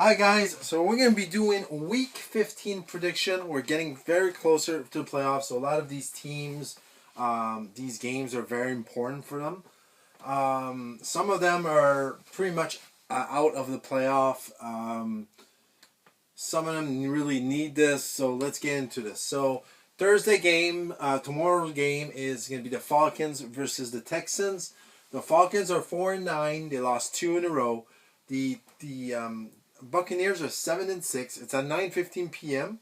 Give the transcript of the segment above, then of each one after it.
Hi guys, so we're going to be doing week 15 prediction. We're getting very closer to the playoffs, so a lot of these teams, these games are very important for them. Some of them are pretty much out of the playoff. Some of them really need this, so let's get into this. So Thursday game, tomorrow's game is going to be the Falcons versus the Texans. The Falcons are 4-9. They lost two in a row. The Buccaneers are 7-6. It's at 9:15 p.m.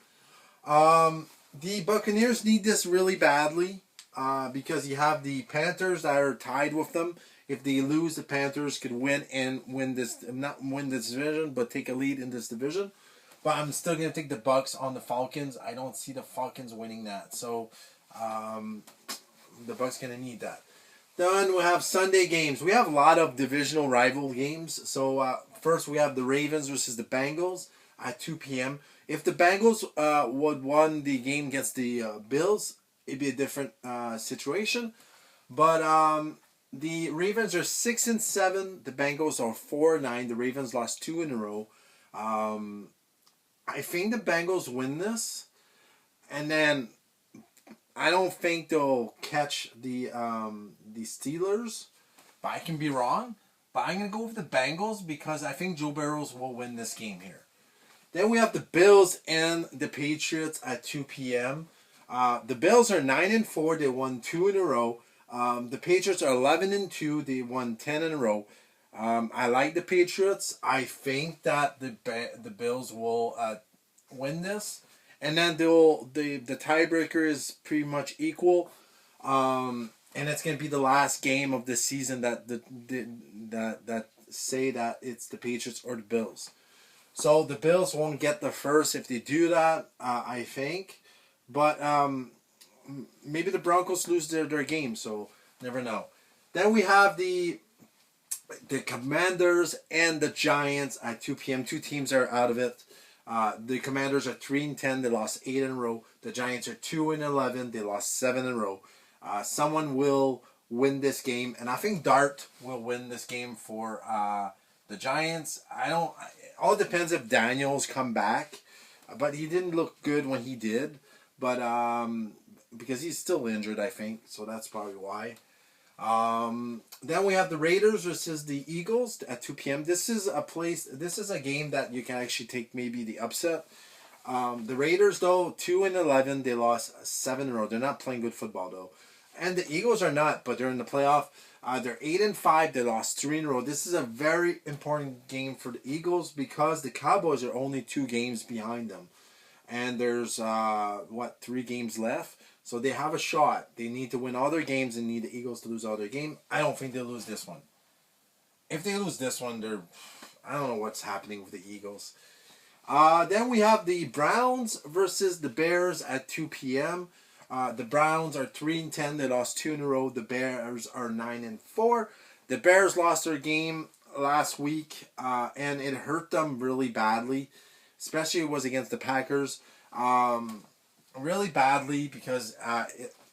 The Buccaneers need this really badly because you have the Panthers that are tied with them. If they lose, the Panthers could win and win this, not win this division, but take a lead in this division. But I'm still gonna take the Bucks on the Falcons. I don't see the Falcons winning that, so um, the Bucks gonna need that. Then we have Sunday games. We have a lot of divisional rival games. So first we have the Ravens versus the Bengals at 2 p.m. If the Bengals would won the game against the Bills, it'd be a different situation. But the Ravens are 6-7. The Bengals are 4-9. The Ravens lost two in a row. Um, I think the Bengals win this, and then I don't think they'll catch the Steelers, but I can be wrong. But I'm gonna go with the Bengals because I think Joe Burrows will win this game here. Then we have the Bills and the Patriots at 2 p.m. The Bills are 9-4. They won two in a row. The Patriots are 11-2. They won 10 in a row. I like the Patriots. I think that the Bills will win this, and then the tiebreaker is pretty much equal, and it's gonna be the last game of the season that say that it's the Patriots or the Bills. So the Bills won't get the first if they do that, I think, but maybe the Broncos lose their game, so never know. Then we have the Commanders and the Giants at 2 p.m. Two teams are out of it. The Commanders are 3-10. They lost 8 in a row. The Giants are 2-11. They lost 7 in a row. Someone will win this game, and I think Dart will win this game for the Giants. I don't. All depends if Daniels come back, but he didn't look good when he did. But because he's still injured, I think, so that's probably why. Then we have the Raiders versus the Eagles at 2 p.m. This is a place. This is a game that you can actually take maybe the upset. The Raiders though 2-11. They lost 7 in a row. They're not playing good football though, and the Eagles are not. But they're in the playoff. They're 8-5. They lost 3 in a row. This is a very important game for the Eagles because the Cowboys are only 2 games behind them, and there's 3 games left. So they have a shot. They need to win all their games and need the Eagles to lose all their game. I don't think they'll lose this one. If they lose this one, I don't know what's happening with the Eagles. Then we have the Browns versus the Bears at 2 p.m. The Browns are 3-10. They lost 2 in a row. The Bears are 9-4. The Bears lost their game last week, and it hurt them really badly. Especially it was against the Packers. Really badly because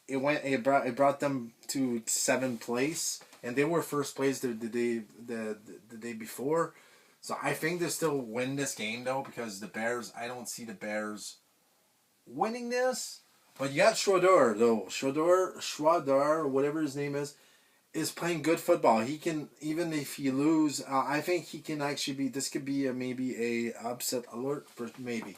it brought them to 7th place, and they were first place the day before. So I think they still win this game though because the Bears. I don't see the Bears winning this. But you got Schroeder though. Schroeder, whatever his name is playing good football. He can, even if he lose, I think he can actually be. This could be maybe a upset alert for maybe.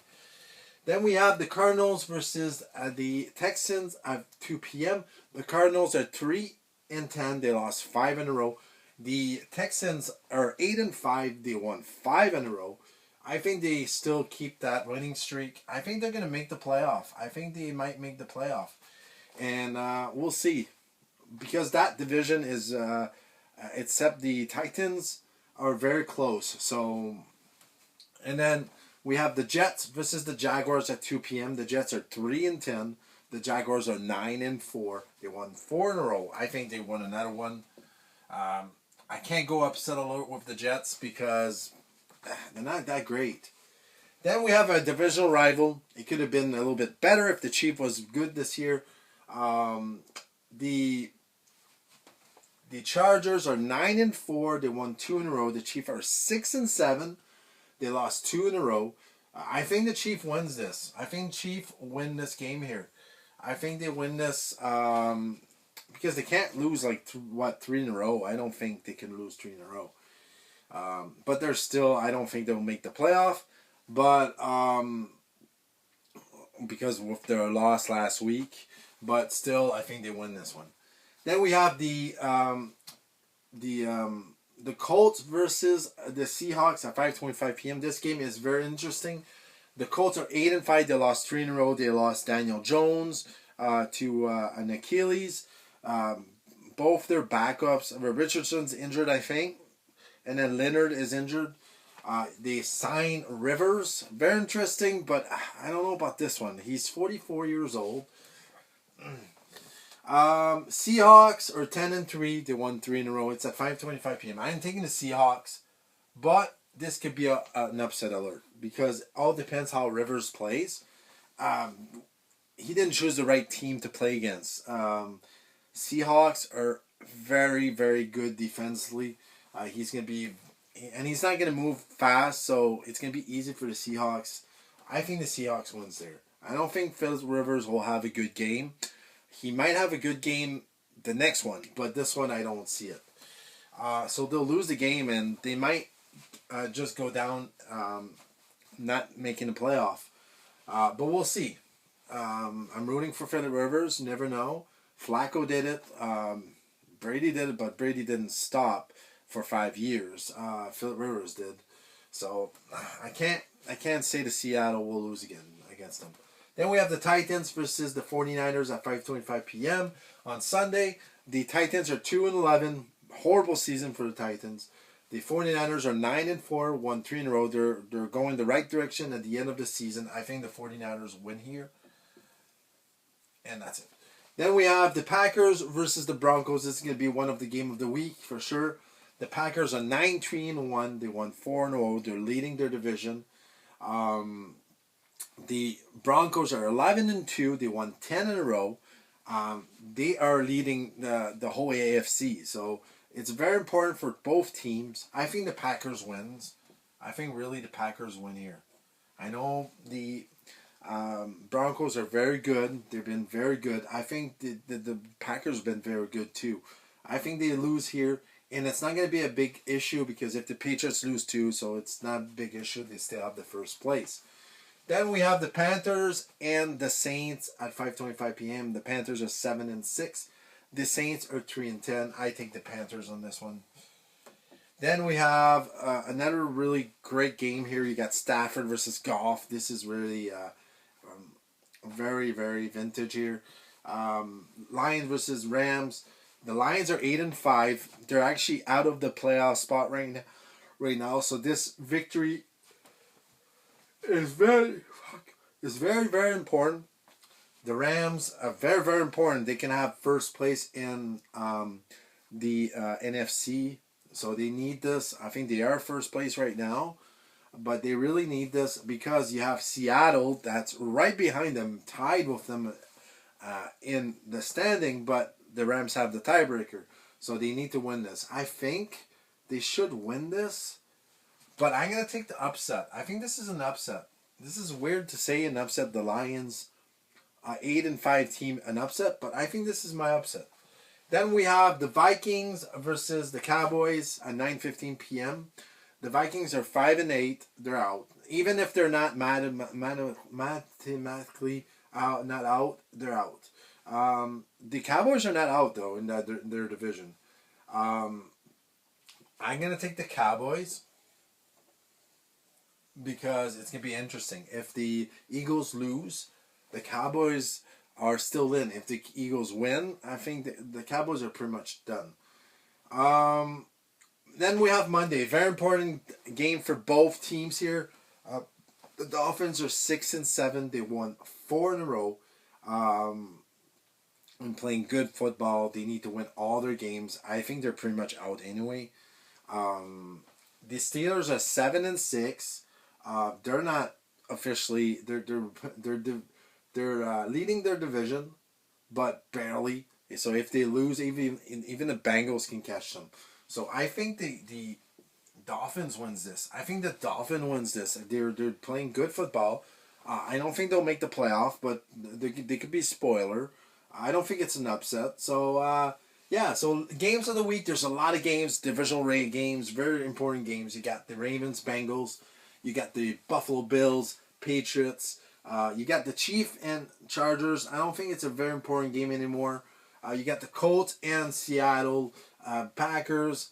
Then we have the Cardinals versus the Texans at 2 p.m. The Cardinals are 3-10. They lost 5 in a row. The Texans are 8-5. They won 5 in a row. I think they still keep that winning streak. I think they're gonna make the playoff. I think they might make the playoff, and we'll see, because that division is, except the Titans, are very close. So, and then we have the Jets versus the Jaguars at 2 p.m. The Jets are 3-10. The Jaguars are 9-4. They won 4 in a row. I think they won another one. I can't go upset alert with the Jets because they're not that great. Then we have a divisional rival. It could have been a little bit better if the Chief was good this year. The Chargers are 9-4. They won 2 in a row. The Chiefs are 6-7. They lost 2 in a row. I think the Chief wins this. I think Chief win this game here. I think they win this because they can't lose like 3 in a row. I don't think they can lose 3 in a row. But they're still. I don't think they'll make the playoff. But because of their loss last week, but still, I think they win this one. Then we have the Colts versus the Seahawks at 5:25 p.m. This game is very interesting. The Colts are 8-5. They lost 3 in a row. They lost Daniel Jones to an Achilles. Both their backups. Richardson's injured, I think, and then Leonard is injured. They sign Rivers. Very interesting, but I don't know about this one. He's 44 years old. Seahawks are 10-3. They won 3 in a row. It's at 5:25 p.m. I'm taking the Seahawks, but this could be an upset alert because all depends how Rivers plays. He didn't choose the right team to play against. Seahawks are very, very good defensively. He's going to be, and he's not going to move fast, so it's going to be easy for the Seahawks. I think the Seahawks wins there. I don't think Philip Rivers will have a good game. He might have a good game the next one, but this one I don't see it. So they'll lose the game, and they might just go down not making the playoff. But we'll see. I'm rooting for Philip Rivers. Never know. Flacco did it. Brady did it, but Brady didn't stop for 5 years. Philip Rivers did. So I can't say the Seattle will lose again against them. Then we have the Titans versus the 49ers at 5:25 p.m. on Sunday. The Titans are 2-11. Horrible season for the Titans. The 49ers are 9-4, won 3 in a row. They're going the right direction at the end of the season. I think the 49ers win here. And that's it. Then we have the Packers versus the Broncos. This is going to be one of the game of the week for sure. The Packers are 9-3-1. They won 4 in a row. They're leading their division. The Broncos are 11-2. They won 10 in a row. They are leading the whole AFC. So it's very important for both teams. I think the Packers wins. I think really the Packers win here. I know the Broncos are very good. They've been very good. I think the Packers have been very good too. I think they lose here. And it's not going to be a big issue because if the Patriots lose too, so it's not a big issue. They still have the first place. Then we have the Panthers and the Saints at 5:25 p.m. The Panthers are 7-6. The Saints are 3-10. I take the Panthers on this one. Then we have another really great game here. You got Stafford versus Goff. This is really very, very vintage here. Lions versus Rams. The Lions are 8-5. They're actually out of the playoff spot right now. So this victory is very, very important. The Rams are very, very important. They can have first place in the NFC. So they need this. I think they are first place right now. But they really need this because you have Seattle that's right behind them, tied with them in the standing. But the Rams have the tiebreaker. So they need to win this. I think they should win this. But I'm going to take the upset. I think this is an upset. This is weird to say an upset. The Lions, 8-5 team, an upset. But I think this is my upset. Then we have the Vikings versus the Cowboys at 9:15 p.m. The Vikings are 5-8. They're out. Even if they're not mathematically not out, they're out. The Cowboys are not out though in their division. I'm gonna take the Cowboys because it's gonna be interesting. If the Eagles lose, the Cowboys are still in. If the Eagles win, I think the Cowboys are pretty much done. Then we have Monday. Very important game for both teams here. The Dolphins are 6-7. They won 4 in a row. And playing good football. They need to win all their games. I think they're pretty much out anyway. The Steelers are 7-6. They're not officially. They're leading their division, but barely. So if they lose, even the Bengals can catch them. So I think the Dolphins wins this. I think the Dolphins wins this. They're playing good football. I don't think they'll make the playoff, but they could be spoiler. I don't think it's an upset. So yeah. So games of the week. There's a lot of games, divisional rate games, very important games. You got the Ravens, Bengals. You got the Buffalo Bills, Patriots. You got the Chiefs and Chargers. I don't think it's a very important game anymore. You got the Colts and Seattle, Packers,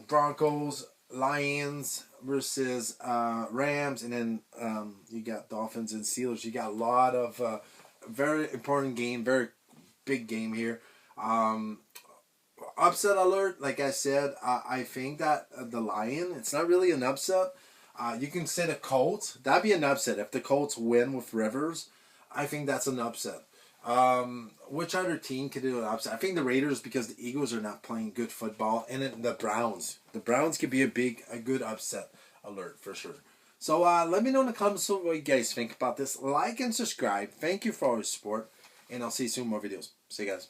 Broncos, Lions versus Rams, and then you got Dolphins and Steelers. You got a lot of very important game, very big game here. Upset alert, like I said, I think that the Lion, it's not really an upset. You can say the Colts. That'd be an upset if the Colts win with Rivers. I think that's an upset. Which other team could do an upset? I think the Raiders, because the Eagles are not playing good football, and then the Browns. The Browns could be a good upset alert for sure. So let me know in the comments what you guys think about this. Like and subscribe. Thank you for all your support, and I'll see you soon more videos. See you guys.